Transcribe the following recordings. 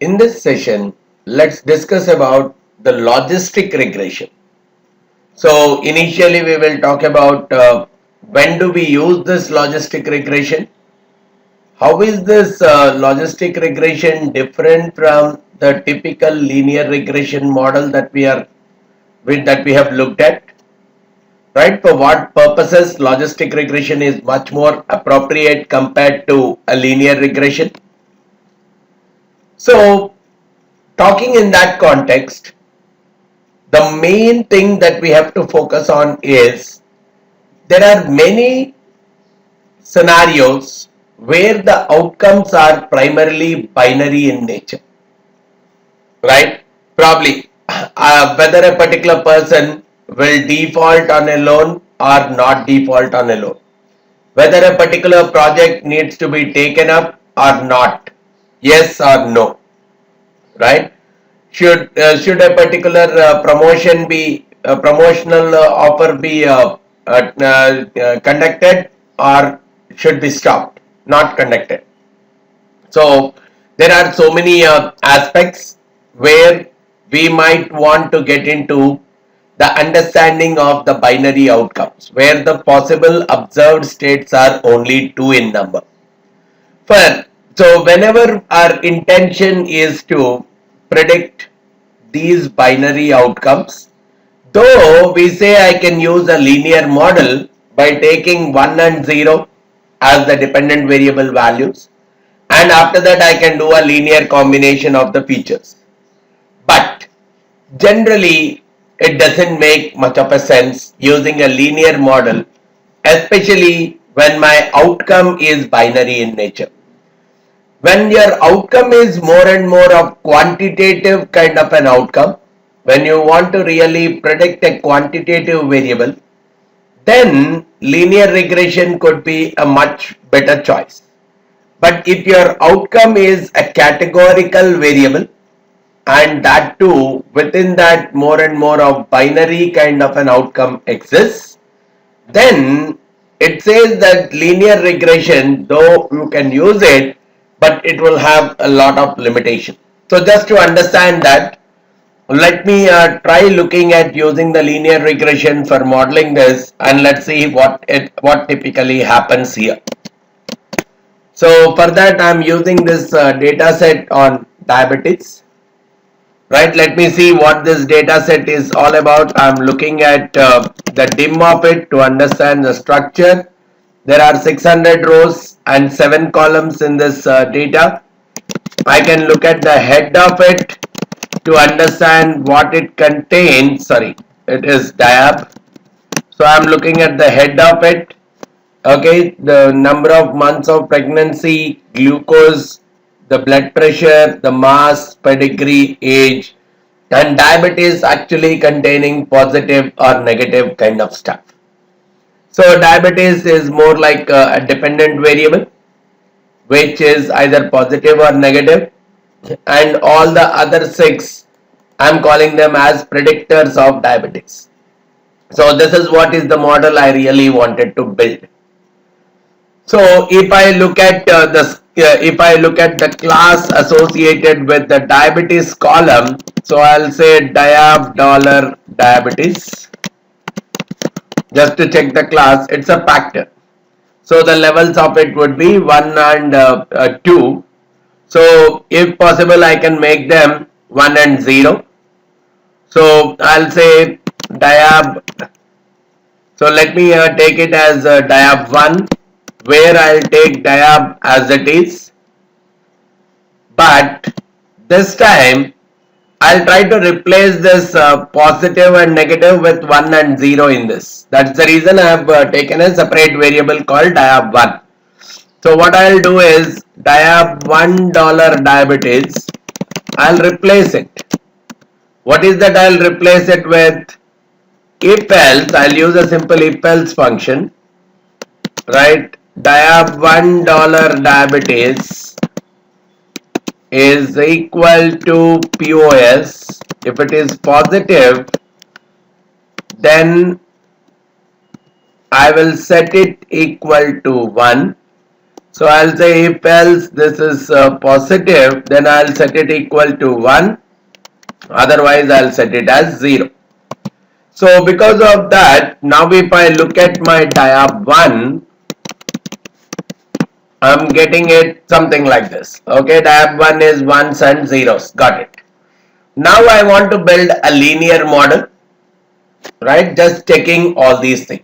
In this session, let's discuss about the logistic regression. So initially we will talk about when do we use this logistic regression? How is this logistic regression different from the typical linear regression model that we have looked at? Right? For what purposes logistic regression is much more appropriate compared to a linear regression? So talking in that context, the main thing that we have to focus on is there are many scenarios where the outcomes are primarily binary in nature, right? Probably whether a particular person will default on a loan or not default on a loan, whether a particular project needs to be taken up or not, yes or no, right? Should a particular promotion be promotional offer be conducted or should be stopped, not conducted? So there are so many aspects where we might want to get into the understanding of the binary outcomes, where the possible observed states are only two in number. So whenever our intention is to predict these binary outcomes, though we say I can use a linear model by taking 1 and 0 as the dependent variable values, and after that I can do a linear combination of the features. But generally it doesn't make much of a sense using a linear model, especially when my outcome is binary in nature. When your outcome is more and more of quantitative kind of an outcome, when you want to really predict a quantitative variable, then linear regression could be a much better choice. But if your outcome is a categorical variable, and that too within that more and more of binary kind of an outcome exists, then it says that linear regression, though you can use it, but it will have a lot of limitation. So just to understand that, let me try looking at using the linear regression for modeling this, and let's see what typically happens here. So for that I'm using this data set on diabetes. Right, let me see what this data set is all about. I'm looking at the dim of it to understand the structure. There are 600 rows and 7 columns in this data. I can look at the head of it to understand what it contains. Sorry, it is diab. So I'm looking at the head of it. Okay, the number of months of pregnancy, glucose, the blood pressure, the mass, pedigree, age, and diabetes actually containing positive or negative kind of stuff. So diabetes is more like a dependent variable, which is either positive or negative, and all the other 6 I'm calling them as predictors of diabetes. So this is what is the model I really wanted to build. So if I look at the class associated with the diabetes column, so I'll say diab dollar diabetes. Just to check the class, it's a factor. So the levels of it would be 1 and 2. So if possible, I can make them 1 and 0. So I'll say diab. So let me take it as diab 1, where I'll take diab as it is. But this time I'll try to replace this positive and negative with 1 and 0 in this. That's the reason I have taken a separate variable called diab 1. So what I'll do is diab $1 diabetes, I'll replace it. What is that I'll replace it with? If else, I'll use a simple if else function, right? Diab $1 diabetes is equal to POS. If it is positive, then I will set it equal to 1. So I'll say if else this is positive, then I'll set it equal to 1. Otherwise, I'll set it as 0. So because of that, now if I look at my diab 1, I'm getting it something like this. Okay, diab 1 is 1s and zeros. Got it. Now I want to build a linear model, right? Just checking all these things.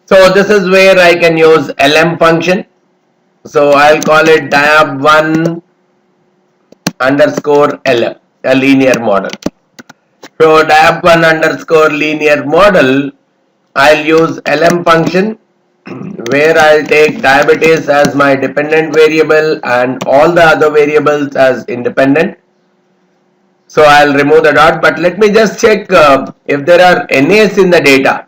So this is where I can use LM function. So I'll call it diab1 underscore LM, a linear model. So diab1 underscore linear model, I'll use LM function where I'll take diabetes as my dependent variable and all the other variables as independent. So I'll remove the dot, but let me just check if there are NAs in the data,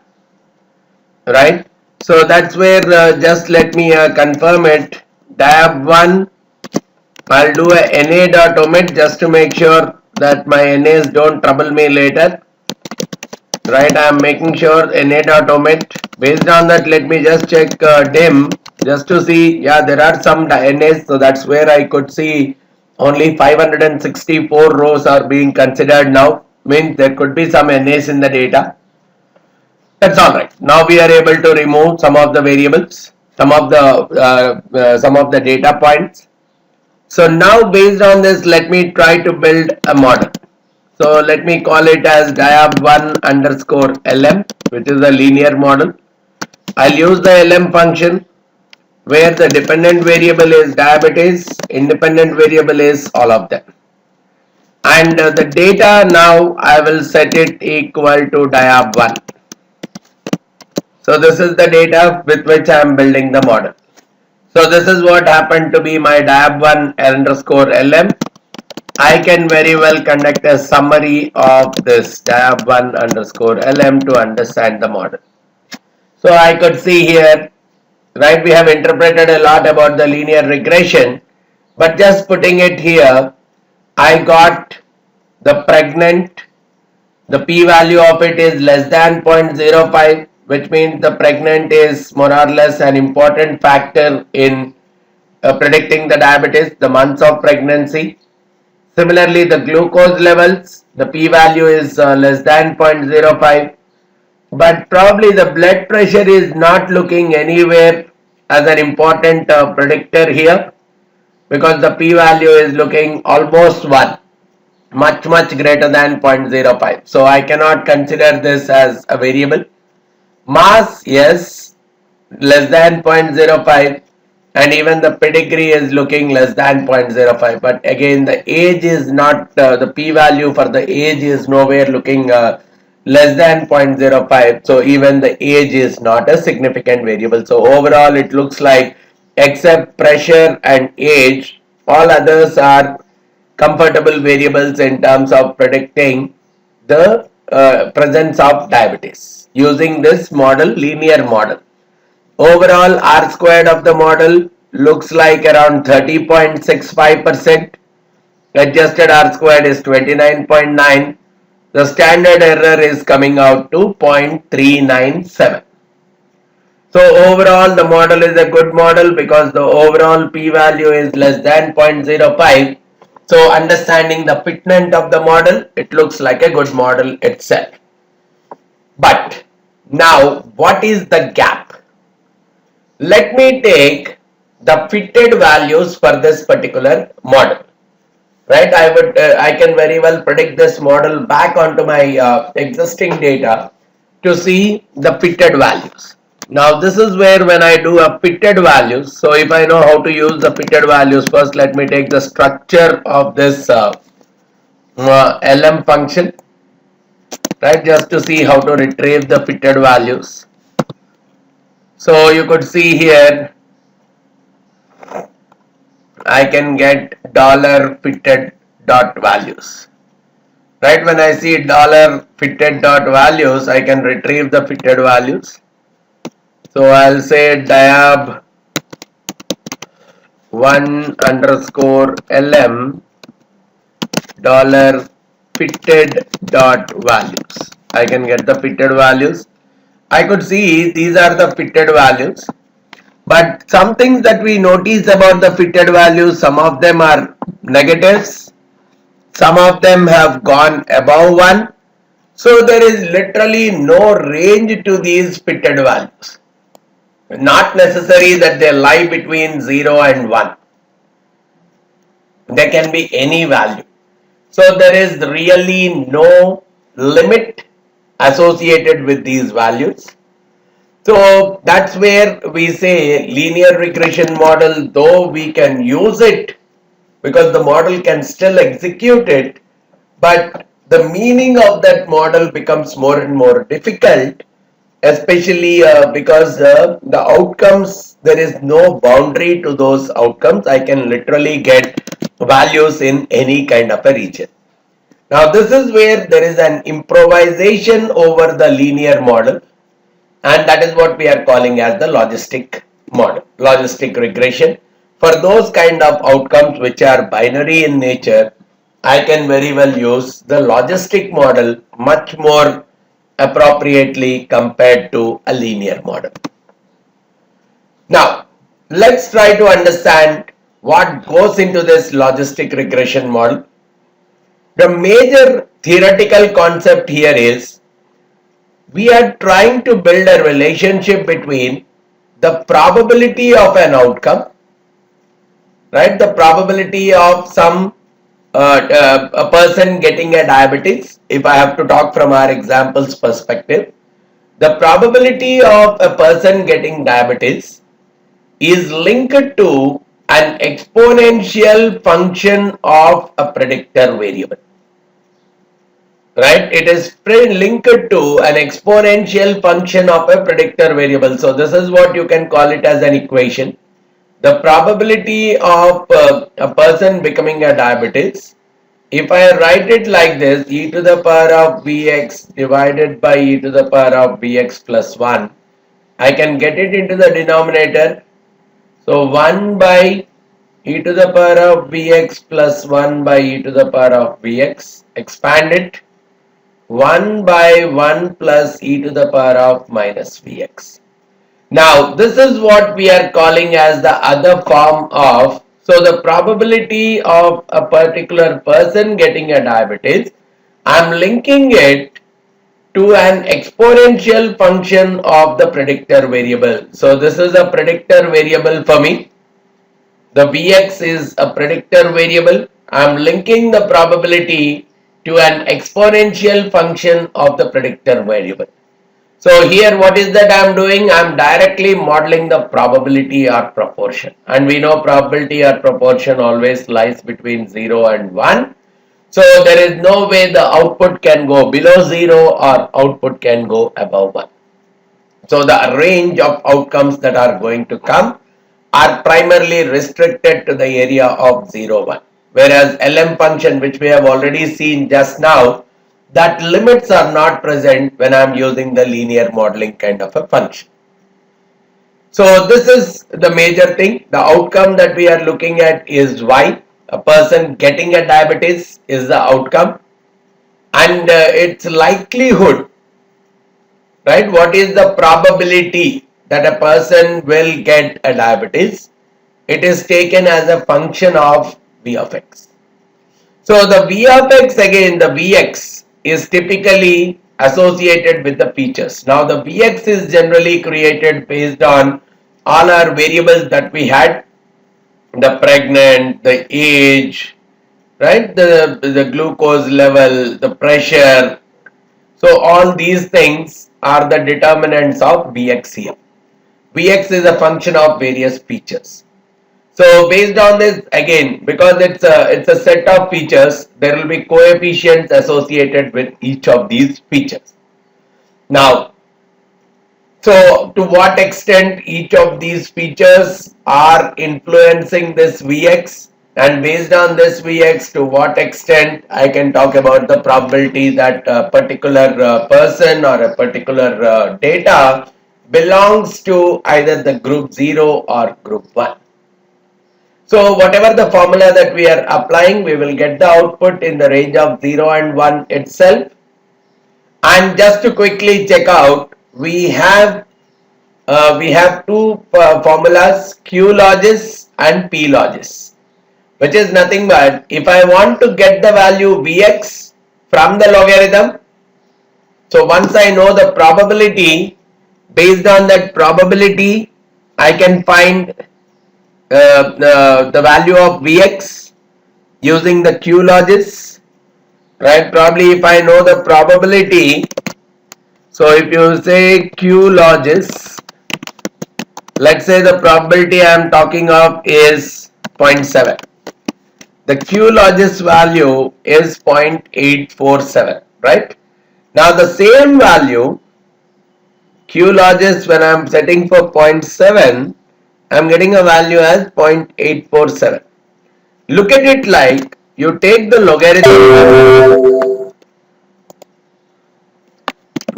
right? So that's where just let me confirm it. Diab1, I'll do a NA dot omit just to make sure that my NAs don't trouble me later. Right, I'm making sure NA dot omit. Based on that, let me just check dim just to see. Yeah, there are some NAs, so that's where I could see only 564 rows are being considered now. Means there could be some NAs in the data. That's all right. Now we are able to remove some of the variables, some of the data points. So now based on this, let me try to build a model. So let me call it as diab1 underscore LM, which is a linear model. I'll use the LM function where the dependent variable is diabetes, independent variable is all of them. And the data now I will set it equal to diab1. So this is the data with which I am building the model. So this is what happened to be my diab1 underscore LM. I can very well conduct a summary of this diab1 underscore LM to understand the model. So I could see here, right, we have interpreted a lot about the linear regression, but just putting it here, I got the pregnant, the p-value of it is less than 0.05, which means the pregnant is more or less an important factor in predicting the diabetes, the months of pregnancy. Similarly, the glucose levels, the p-value is less than 0.05, but probably the blood pressure is not looking anywhere as an important predictor here, because the p-value is looking almost 1, much greater than 0.05. So I cannot consider this as a variable. Mass, yes, less than 0.05, and even the pedigree is looking less than 0.05, but again the age is not, the p-value for the age is nowhere looking less than 0.05, so even the age is not a significant variable. So overall it looks like except pressure and age, all others are comfortable variables in terms of predicting the presence of diabetes using this model, linear model. Overall R squared of the model looks like around 30.65%. Adjusted R squared is 29.9. The standard error is coming out to 0.397. So overall the model is a good model because the overall p-value is less than 0.05. So understanding the fitment of the model, it looks like a good model itself. But now what is the gap? Let me take the fitted values for this particular model. Right, I can very well predict this model back onto my existing data to see the fitted values. Now this is where when I do a fitted values, so if I know how to use the fitted values, first let me take the structure of this LM function, right, just to see how to retrieve the fitted values. So you could see here I can get $fitted dot values. Right, when I see $fitted dot values, I can retrieve the fitted values. So I'll say diab 1 underscore LM $fitted dot values. I can get the fitted values. I could see these are the fitted values. But some things that we notice about the fitted values, some of them are negatives, some of them have gone above 1. So there is literally no range to these fitted values. Not necessary that they lie between 0 and 1. They can be any value. So there is really no limit associated with these values. So that's where we say linear regression model, though we can use it because the model can still execute it, but the meaning of that model becomes more and more difficult, especially because the outcomes, there is no boundary to those outcomes. I can literally get values in any kind of a region. Now this is where there is an improvisation over the linear model, and that is what we are calling as the logistic model, logistic regression. For those kind of outcomes which are binary in nature, I can very well use the logistic model much more appropriately compared to a linear model. Now, let's try to understand what goes into this logistic regression model. The major theoretical concept here is we are trying to build a relationship between the probability of an outcome, right? The probability of some a person getting a diabetes, if I have to talk from our examples perspective, the probability of a person getting diabetes is linked to an exponential function of a predictor variable. Right? It is linked to an exponential function of a predictor variable. So this is what you can call it as an equation. The probability of a person becoming a diabetes, if I write it like this, e to the power of Vx divided by e to the power of Vx plus 1, I can get it into the denominator. So 1 by e to the power of Vx plus 1 by e to the power of Vx, expand it, 1 by 1 plus e to the power of minus Vx. Now this is what we are calling as the other form of, so the probability of a particular person getting a diabetes, I am linking it to an exponential function of the predictor variable. So this is a predictor variable for me. The Vx is a predictor variable. I am linking the probability to an exponential function of the predictor variable. So here what is that I am doing? I am directly modeling the probability or proportion. And we know probability or proportion always lies between 0 and 1. So there is no way the output can go below 0 or output can go above 1. So the range of outcomes that are going to come are primarily restricted to the area of 0, 1. Whereas LM function, which we have already seen just now, that limits are not present when I am using the linear modeling kind of a function. So this is the major thing. The outcome that we are looking at is Y. A person getting a diabetes is the outcome, and its likelihood, right? What is the probability that a person will get a diabetes? It is taken as a function of V of x. So the V of x, again the Vx is typically associated with the features. Now the Vx is generally created based on all our variables that we had, the pregnant, the age, right, the glucose level, the pressure. So all these things are the determinants of Vx here. Vx is a function of various features. So based on this, again, because it's a set of features, there will be coefficients associated with each of these features. Now, so to what extent each of these features are influencing this Vx, and based on this Vx, to what extent I can talk about the probability that a particular person or a particular data belongs to either the group 0 or group 1. So whatever the formula that we are applying, we will get the output in the range of 0 and 1 itself. And just to quickly check out, we have we have two formulas, Q logis and P logis, which is nothing but if I want to get the value Vx from the logarithm, so once I know the probability, based on that probability, I can find the value of Vx using the Q logis, right? Probably if I know the probability, so if you say Q logis, let's say the probability I am talking of is zero point 0.7. The Q logis value is 0.847, right? Now the same value Q logis, when I am setting for 0.7, I am getting a value as 0.847. Look at it like you take the logarithm, of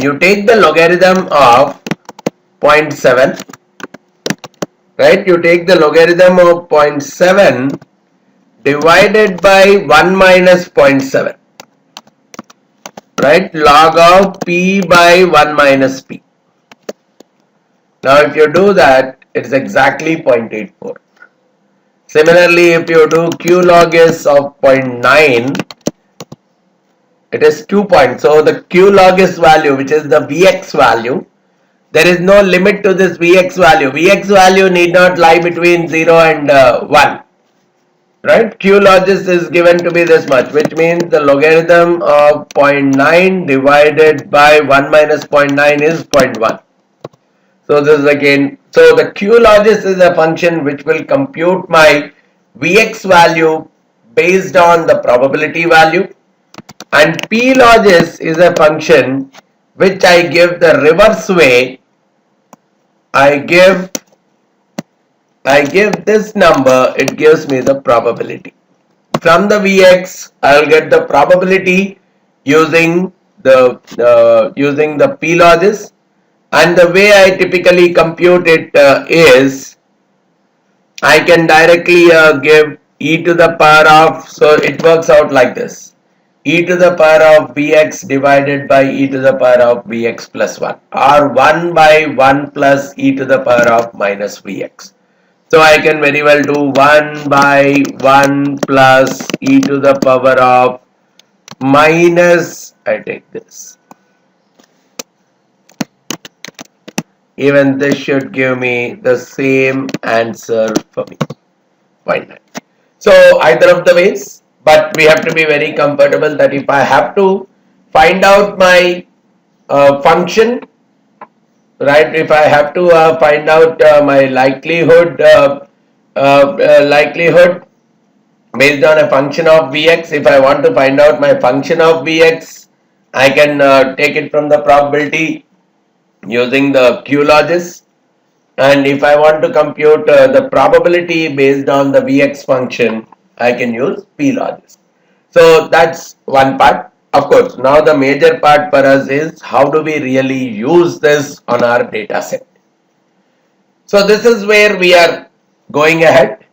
zero point 0.7, right? You take the logarithm of 0.7 divided by 1 minus 0.7, right? Log of p by 1 minus p. Now if you do that, it's exactly 0.84. Similarly, if you do Q logis of 0.9, it is 2 points. So the Q logis value, which is the Vx value, there is no limit to this Vx value. Vx value need not lie between 0 and 1. Right? Q logis is given to be this much, which means the logarithm of 0.9 divided by 1 minus 0.9 is 0.1. So this is again, so the Q logis is a function which will compute my Vx value based on the probability value, and P logis is a function which I give the reverse way. I give this number, it gives me the probability. From the Vx, I will get the probability using the P logis, and the way I typically compute it is I can directly give e to the power of, so it works out like this, e to the power of Vx divided by e to the power of Vx plus 1, or 1 by 1 plus e to the power of minus Vx. So I can very well do 1 by 1 plus e to the power of minus, I take this. Even this should give me the same answer for me. 0.9. So either of the ways, but we have to be very comfortable that if I have to find out my function, right, if I have to find out my likelihood based on a function of Vx, if I want to find out my function of Vx, I can take it from the probability using the Q logis, and if I want to compute the probability based on the Vx function, I can use P logis. So that's one part. Of course, now the major part for us is how do we really use this on our data set. So this is where we are going ahead.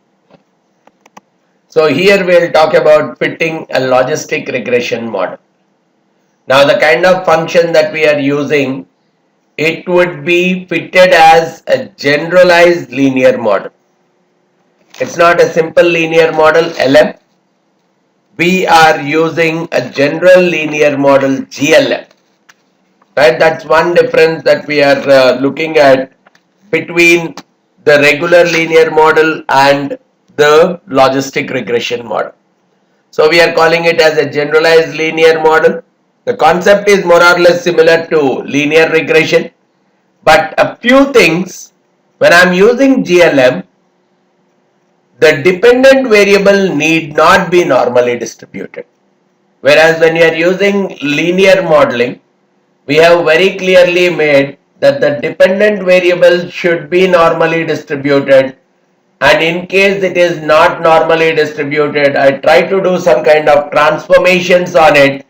So here we'll talk about fitting a logistic regression model. Now the kind of function that we are using, it would be fitted as a generalized linear model. It's not a simple linear model LM. We are using a general linear model GLM. Right? That's one difference that we are looking at between the regular linear model and the logistic regression model. So we are calling it as a generalized linear model. The concept is more or less similar to linear regression, but a few things. When I am using GLM, the dependent variable need not be normally distributed. Whereas when you are using linear modeling, we have very clearly made that the dependent variable should be normally distributed, and in case it is not normally distributed, I try to do some kind of transformations on it,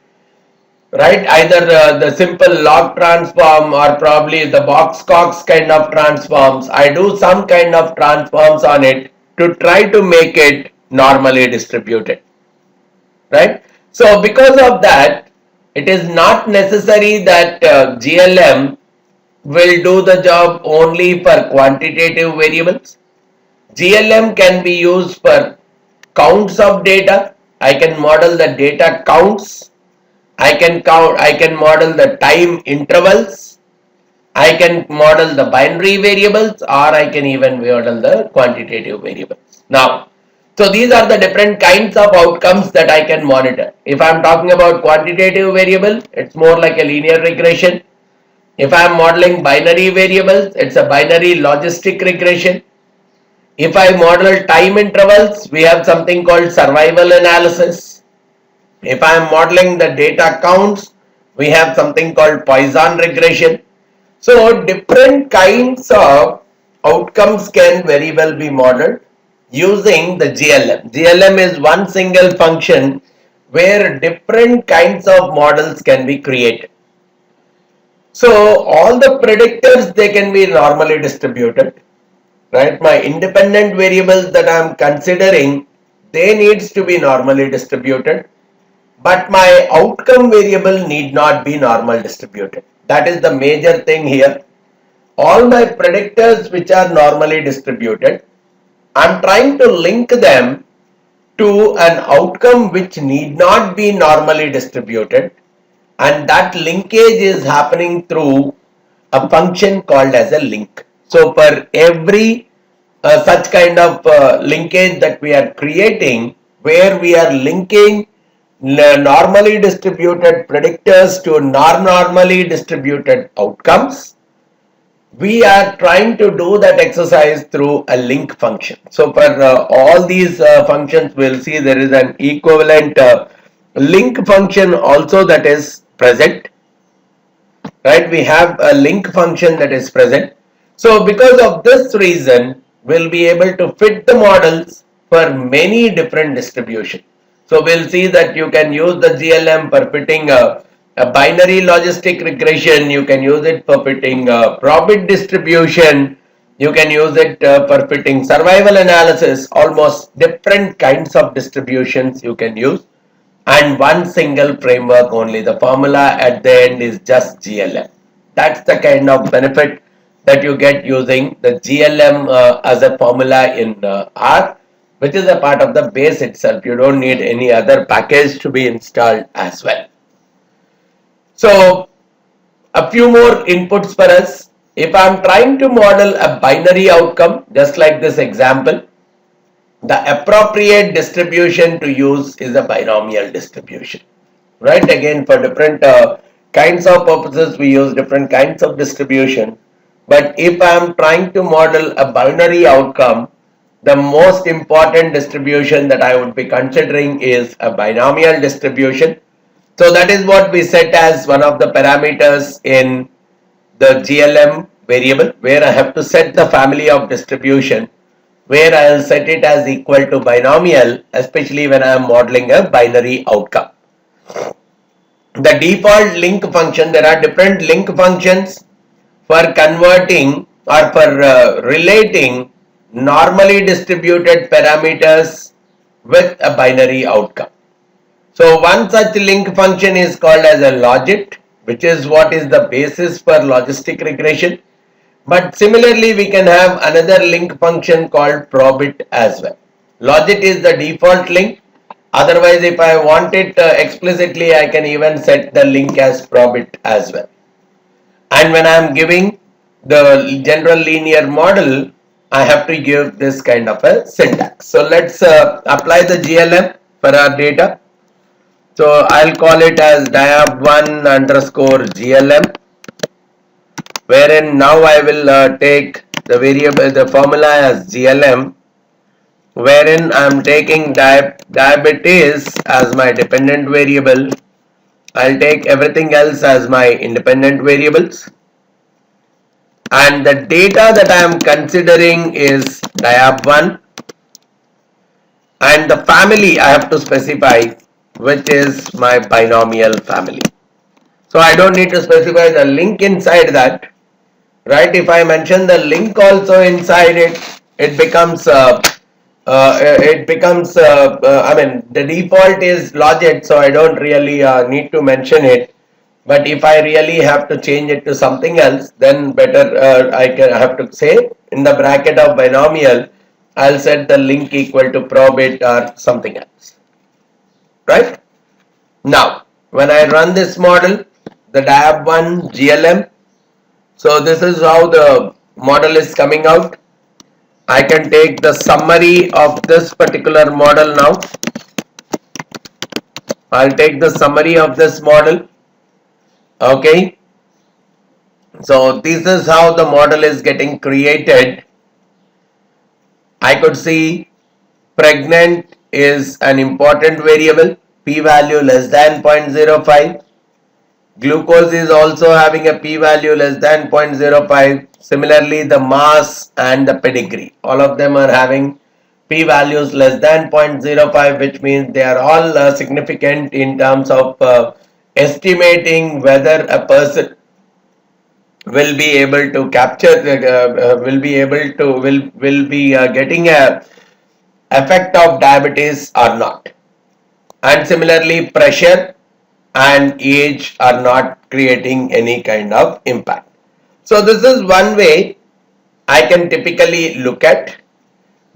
right? Either the simple log transform or probably the box-Cox kind of transforms. I do some kind of transforms on it to try to make it normally distributed, right? So because of that, it is not necessary that GLM will do the job only for quantitative variables. GLM can be used for counts of data. I can model the data counts. I can model the time intervals. I can model the binary variables, or I can even model the quantitative variables. Now, so these are the different kinds of outcomes that I can monitor. If I'm talking about quantitative variable, it's more like a linear regression. If I'm modeling binary variables, it's a binary logistic regression. If I model time intervals, we have something called survival analysis. If I am modeling the data counts, we have something called Poisson regression. So different kinds of outcomes can very well be modeled using the GLM. GLM is one single function where different kinds of models can be created. So all the predictors, they can be normally distributed, right? My independent variables that I am considering, they needs to be normally distributed, but my outcome variable need not be normal distributed. That is the major thing here. All my predictors which are normally distributed, I am trying to link them to an outcome which need not be normally distributed, and that linkage is happening through a function called as a link. So for every such kind of linkage that we are creating, where we are linking normally distributed predictors to non-normally distributed outcomes, we are trying to do that exercise through a link function. So for all these functions, we'll see there is an equivalent link function also that is present, right? We have a link function that is present. So because of this reason, we'll be able to fit the models for many different distributions. So we'll see that you can use the GLM for fitting a binary logistic regression. You can use it for fitting a probit distribution. You can use it for fitting survival analysis. Almost different kinds of distributions you can use, and one single framework only. The formula at the end is just GLM. That's the kind of benefit that you get using the GLM as a formula in R, which is a part of the base itself. You don't need any other package to be installed as well. So a few more inputs for us. If I'm trying to model a binary outcome, just like this example, the appropriate distribution to use is a binomial distribution, right? Again, for different kinds of purposes, we use different kinds of distribution. But if I am trying to model a binary outcome, the most important distribution that I would be considering is a binomial distribution. So that is what we set as one of the parameters in the GLM variable, where I have to set the family of distribution, where I will set it as equal to binomial, especially when I am modeling a binary outcome. The default link function, there are different link functions for converting or for relating normally distributed parameters with a binary outcome. So one such link function is called as a logit, which is what is the basis for logistic regression. But similarly, we can have another link function called probit as well. Logit is the default link. Otherwise, if I want it explicitly, I can even set the link as probit as well. And when I am giving the general linear model, I have to give this kind of a syntax. So let's apply the GLM for our data. So I'll call it as diab1 underscore GLM, wherein now I will take the variable, the formula as GLM, wherein I am taking diabetes as my dependent variable. I'll take everything else as my independent variables, and the data that I am considering is diab1, and the family I have to specify, which is my binomial family. So I don't need to specify the link inside that, right? If I mention the link also inside it, it becomes I mean, the default is logit, so I don't really need to mention it. But if I really have to change it to something else, then better I can have to say in the bracket of binomial, I'll set the link equal to probit or something else. Right? Now, when I run this model, the DAB1 GLM, so this is how the model is coming out. I can take the summary of this particular model now. I'll take the summary of this model. Okay. So this is how the model is getting created. I could see pregnant is an important variable, p-value less than 0.05. Glucose is also having a p-value less than 0.05. Similarly, the mass and the pedigree, all of them are having p-values less than 0.05, which means they are all significant in terms of estimating whether a person will be able to capture will be getting a effect of diabetes or not. And similarly, pressure and age are not creating any kind of impact. So this is one way I can typically look at.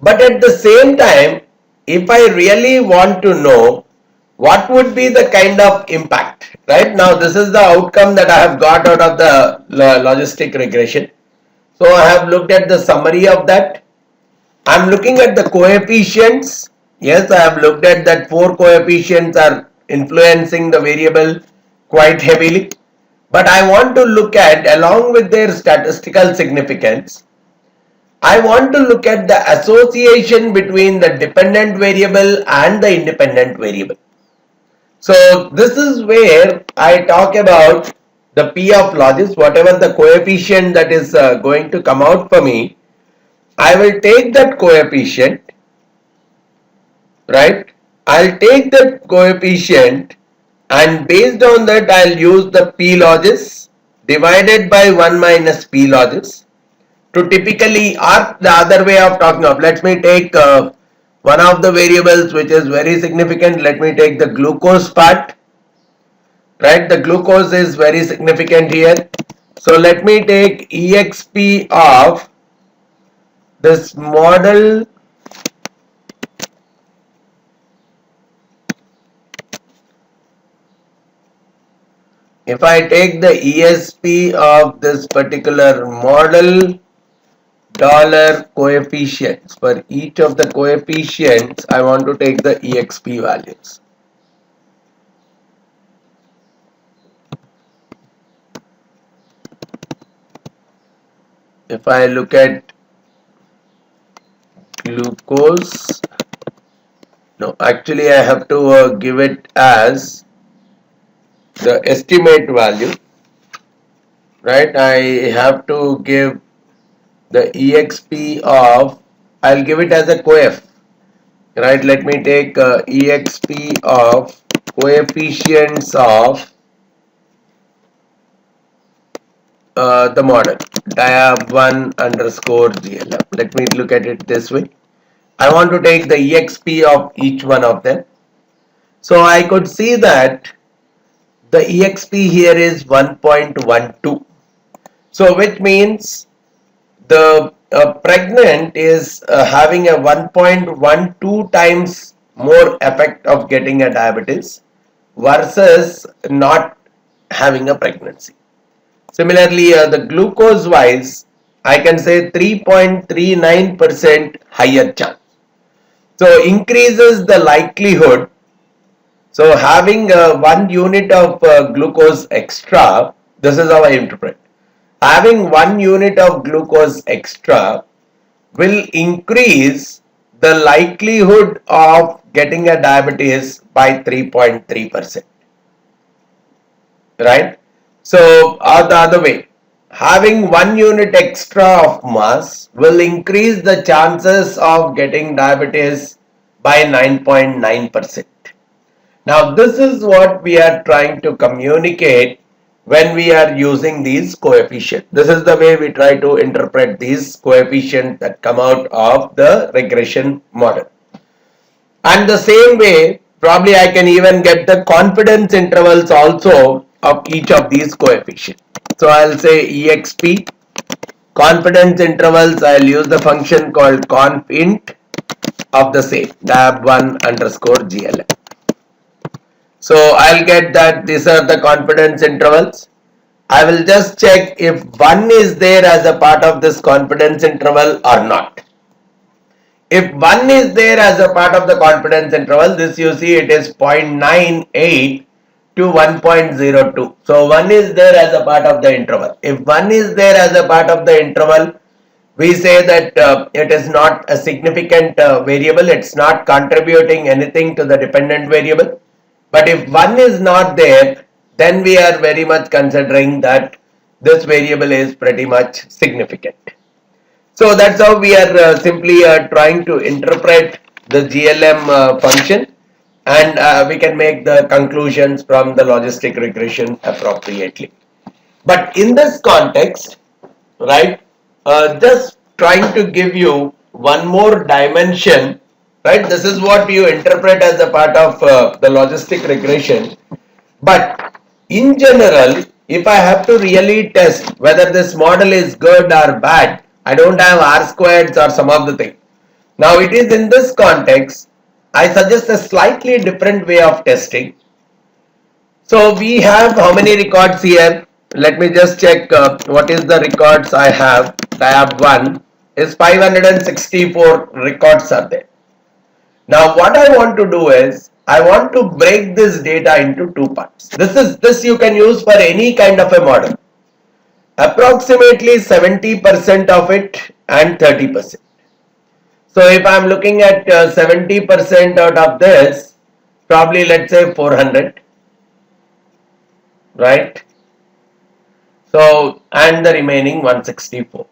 But at the same time, if I really want to know what would be the kind of impact, right? Now this is the outcome that I have got out of the logistic regression. So I have looked at the summary of that. I'm looking at the coefficients. Yes, I have looked at that 4 coefficients are influencing the variable quite heavily. But I want to look at, along with their statistical significance, I want to look at the association between the dependent variable and the independent variable. So this is where I talk about the P of logis, whatever the coefficient that is going to come out for me, I will take that coefficient, right? I'll take that coefficient and based on that I'll use the P logis divided by 1 minus P logis to typically, or the other way of talking of, let me take one of the variables which is very significant. Let me take the glucose part, right? The glucose is very significant here. So let me take exp of this model if I take the ESP of this particular model dollar coefficients, for each of the coefficients I want to take the exp values. If I look at glucose, no, actually I have to give it as the estimate value, right? I have to give the exp of, I'll give it as a coef, right? Let me take exp of coefficients of the model diab1 underscore glm. Let me look at it this way. I want to take the exp of each one of them. So I could see that the exp here is 1.12. So which means the pregnant is having a 1.12 times more effect of getting a diabetes versus not having a pregnancy. Similarly, the glucose wise, I can say 3.39% higher chance. So increases the likelihood. So having 1 unit of glucose extra, this is how I interpret. Having 1 unit of glucose extra will increase the likelihood of getting a diabetes by 3.3%. Right? So, or the other way, having 1 unit extra of mass will increase the chances of getting diabetes by 9.9%. Now, this is what we are trying to communicate when we are using these coefficients. This is the way we try to interpret these coefficients that come out of the regression model. And the same way, probably I can even get the confidence intervals also of each of these coefficients. So I'll say exp confidence intervals. I'll use the function called confint of the same dab1 underscore glm. So I'll get that these are the confidence intervals. I will just check if 1 is there as a part of this confidence interval or not. If 1 is there as a part of the confidence interval, this you see it is 0.98 to 1.02. So 1 is there as a part of the interval. If 1 is there as a part of the interval, we say that it is not a significant variable, it's not contributing anything to the dependent variable. But if 1 is not there, then we are very much considering that this variable is pretty much significant. So that's how we are simply trying to interpret the GLM function, and we can make the conclusions from the logistic regression appropriately. But in this context, right, just trying to give you one more dimension, right? This is what you interpret as a part of the logistic regression. But in general, if I have to really test whether this model is good or bad, I don't have R squareds or some of the thing. Now it is in this context, I suggest a slightly different way of testing. So we have how many records here? Let me just check what is the records I have. Tab 1 is 564 records are there. Now what I want to do is I want to break this data into two parts. This you can use for any kind of a model. Approximately 70% of it and 30%. So if I am looking at 70% out of this, probably let's say 400, right? So and the remaining 164.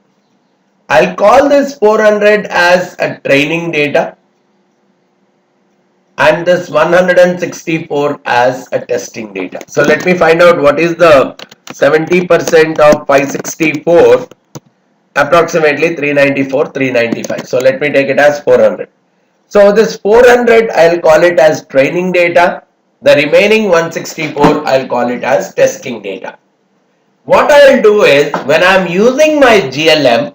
I'll call this 400 as a training data and this 164 as a testing data. So let me find out what is the 70% of 564, approximately 394, 395. So let me take it as 400. So this 400 I'll call it as training data. The remaining 164 I'll call it as testing data. What I'll do is when I'm using my GLM,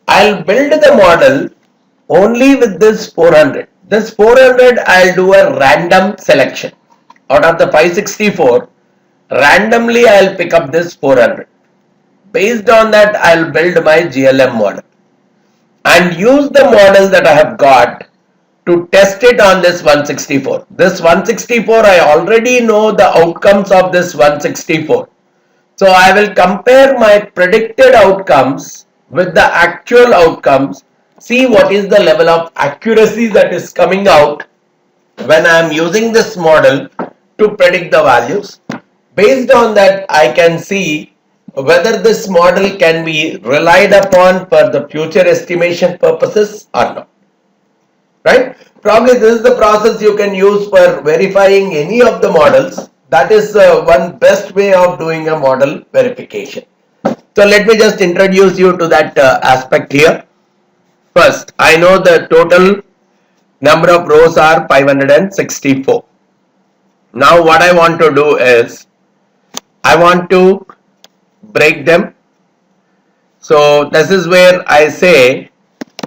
I'll build the model only with this 400. This 400 I'll do a random selection. Out of the 564, randomly I'll pick up this 400. Based on that I'll build my GLM model and use the model that I have got to test it on this 164. This 164 I already know the outcomes of this 164. So I will compare my predicted outcomes with the actual outcomes, see what is the level of accuracy that is coming out when I am using this model to predict the values. Based on that, I can see whether this model can be relied upon for the future estimation purposes or not. Right? Probably this is the process you can use for verifying any of the models. That is one best way of doing a model verification. So let me just introduce you to that aspect here. First, I know the total number of rows are 564. Now what I want to do is, I want to break them. So this is where I say,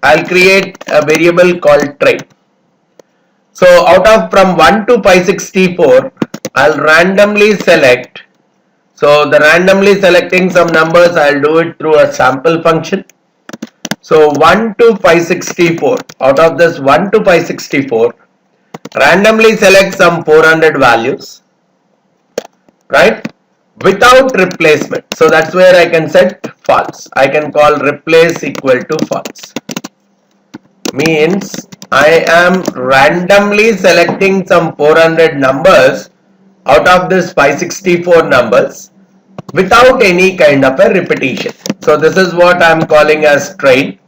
I'll create a variable called train. So out of from 1 to 564, I'll randomly select. So the randomly selecting some numbers, I'll do it through a sample function. So 1 to 564, out of this 1 to 564, randomly select some 400 values, right, without replacement. So that's where I can set false. I can call replace equal to false. Means I am randomly selecting some 400 numbers out of this 564 numbers without any kind of a repetition. So this is what I am calling as train.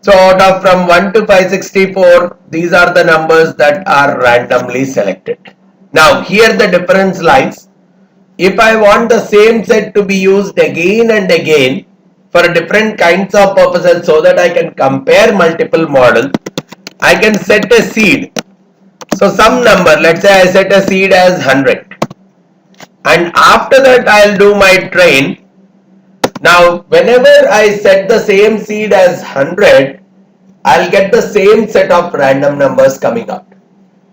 So out of from 1 to 564, these are the numbers that are randomly selected. Now here the difference lies. If I want the same set to be used again and again for different kinds of purposes so that I can compare multiple models, I can set a seed. So some number, let's say I set a seed as 100. and after that I'll do my train. Now whenever I set the same seed as 100, I'll get the same set of random numbers coming out.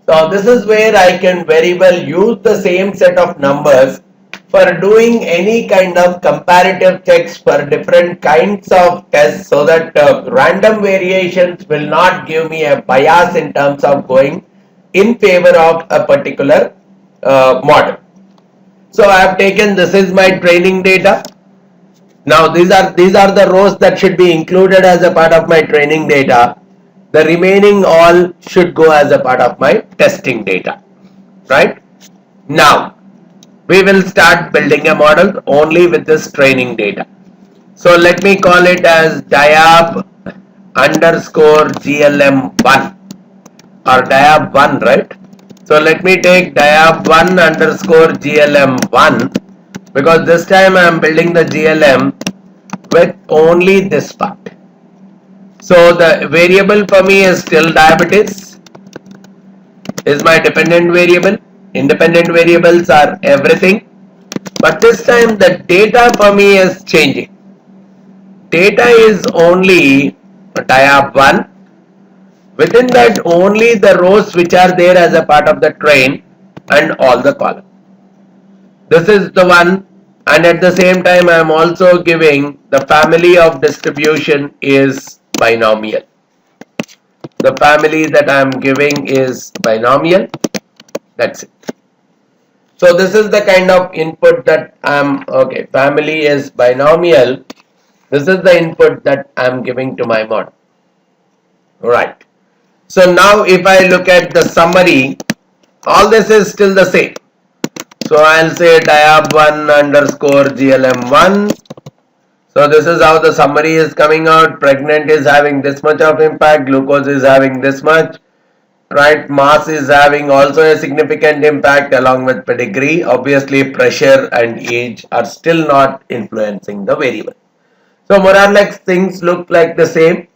So this is where I can very well use the same set of numbers for doing any kind of comparative checks for different kinds of tests, so that random variations will not give me a bias in terms of going in favor of a particular model. So I have taken, this is my training data. Now these are the rows that should be included as a part of my training data. The remaining all should go as a part of my testing data, right? Now we will start building a model only with this training data. So let me call it as diab underscore glm1 or diab1, right? So let me take diab1 underscore glm1, because this time I am building the glm with only this part. So the variable for me is still diabetes, is my dependent variable. Independent variables are everything, but this time the data for me is changing. Data is only diab1. Within that, only the rows which are there as a part of the train and all the columns. This is the one, and at the same time I am also giving the family of distribution is binomial. The family that I am giving is binomial. That's it. So this is the kind of input that I'm, okay, family is binomial. This is the input that I'm giving to my model. Right. So now if I look at the summary, all this is still the same. So I'll say diab1 underscore glm1. So this is how the summary is coming out. Pregnant is having this much of impact, glucose is having this much, right? Mass is having also a significant impact along with pedigree. Obviously pressure and age are still not influencing the variable. So more or less things look like the same.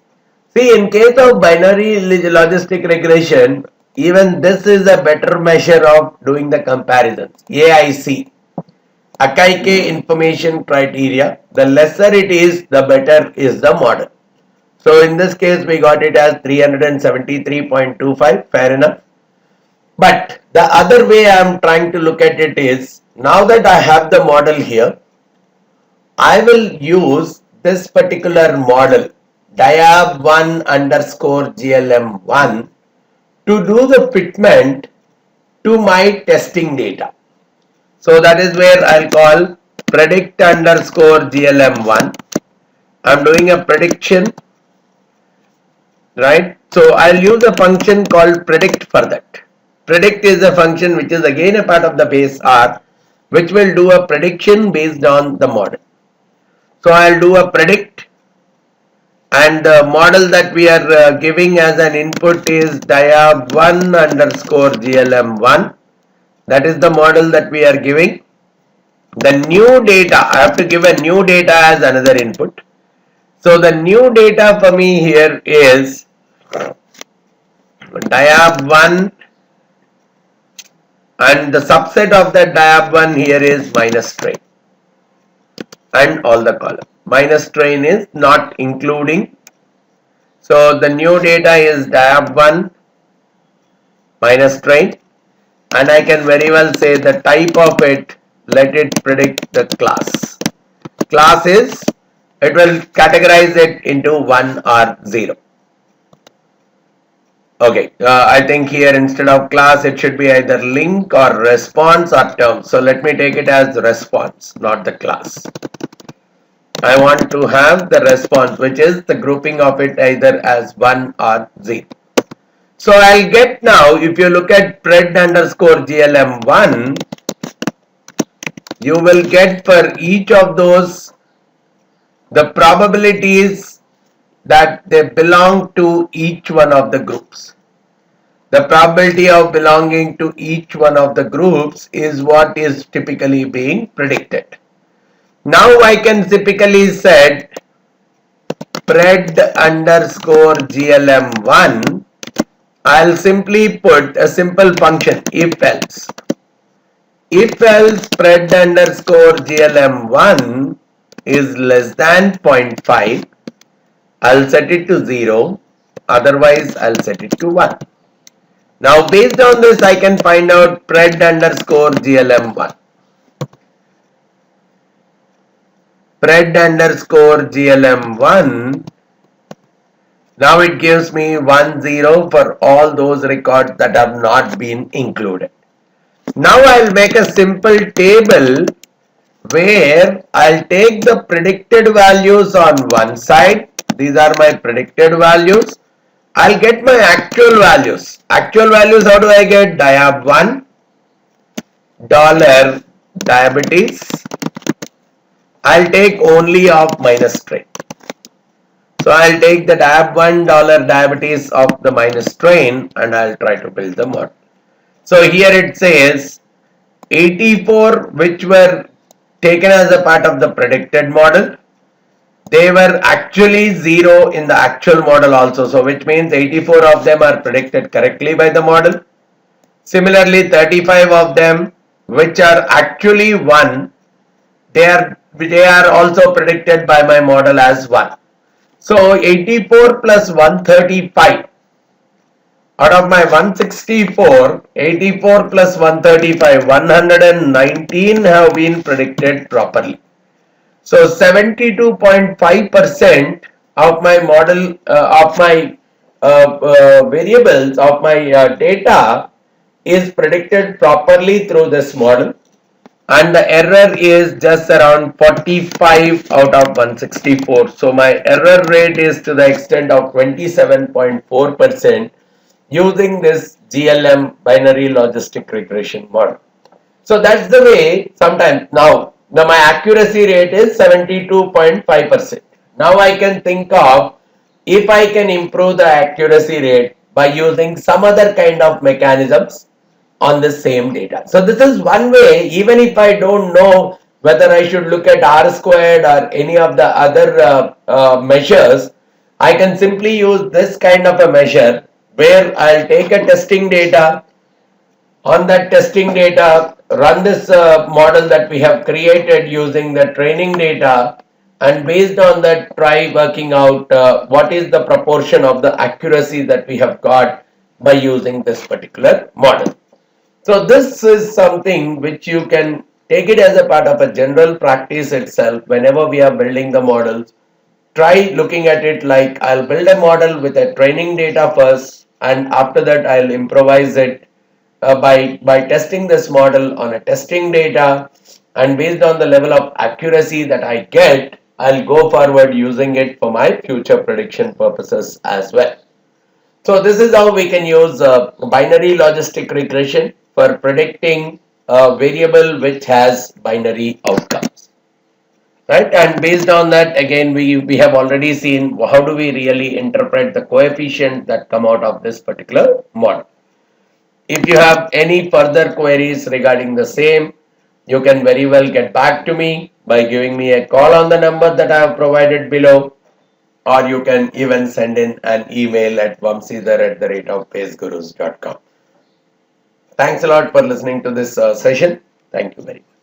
See, in case of binary logistic regression, even this is a better measure of doing the comparisons. AIC, Akaike information criteria, the lesser it is, the better is the model. So in this case, we got it as 373.25, fair enough. But the other way I am trying to look at it is, now that I have the model here, I will use this particular model, diab1 underscore glm1, to do the fitment to my testing data. So that is where I'll call predict underscore glm1. I'm doing a prediction, right? So I'll use a function called predict for that. Predict is a function which is again a part of the base R, which will do a prediction based on the model. So I'll do a predict, and the model that we are giving as an input is diab1 underscore glm1. That is the model that we are giving. The new data, I have to give a new data as another input. So the new data for me here is diab1, and the subset of that diab1 here is minus train and all the column. Minus train is not including. So the new data is diab1 minus train, and I can very well say the type of it, let it predict the class. Class is, it will categorize it into 1 or 0. Okay, I think here instead of class it should be either link or response or term. So let me take it as response, not the class. I want to have the response, which is the grouping of it either as 1 or 0. So I'll get now, if you look at pred underscore glm1, you will get for each of those the probabilities that they belong to each one of the groups. The probability of belonging to each one of the groups is what is typically being predicted. Now I can typically set pred underscore glm1. I'll simply put a simple function if else. If else spread underscore GLM1 is less than 0.5, I'll set it to 0, otherwise I'll set it to 1. Now based on this I can find out spread underscore GLM1. Spread underscore GLM1, now it gives me 1 0 for all those records that have not been included. Now I'll make a simple table where I'll take the predicted values on one side. These are my predicted values. I'll get my actual values. Actual values, how do I get? Diab1 dollar diabetes. I'll take only of minus strain. So I'll take the diab1 dollar diabetes of the minus strain and I'll try to build the model. So here it says 84 which were taken as a part of the predicted model. They were actually 0 in the actual model also. So which means 84 of them are predicted correctly by the model. Similarly 35 of them which are actually 1, they are also predicted by my model as 1. So 84 plus 135. Out of my 164, 84 plus 135, 119 have been predicted properly. So 72.5% of my model, of my variables, of my data is predicted properly through this model. And the error is just around 45 out of 164. So my error rate is to the extent of 27.4% using this GLM binary logistic regression model. So that's the way sometimes now my accuracy rate is 72.5%. Now I can think of if I can improve the accuracy rate by using some other kind of mechanisms on the same data. So this is one way, even if I don't know whether I should look at R squared or any of the other measures, I can simply use this kind of a measure where I'll take a testing data. On that testing data, run this model that we have created using the training data, and based on that try working out what is the proportion of the accuracy that we have got by using this particular model. So this is something which you can take it as a part of a general practice itself. Whenever we are building the models, try looking at it like I'll build a model with a training data first, and after that I'll improvise it by testing this model on a testing data, and based on the level of accuracy that I get, I'll go forward using it for my future prediction purposes as well. So this is how we can use binary logistic regression for predicting a variable which has binary outcomes. Right, and based on that, again we have already seen how do we really interpret the coefficient that come out of this particular model. If you have any further queries regarding the same, you can very well get back to me by giving me a call on the number that I have provided below, or you can even send in an email at vamsidhar@pacegurus.com. Thanks a lot for listening to this session. Thank you very much.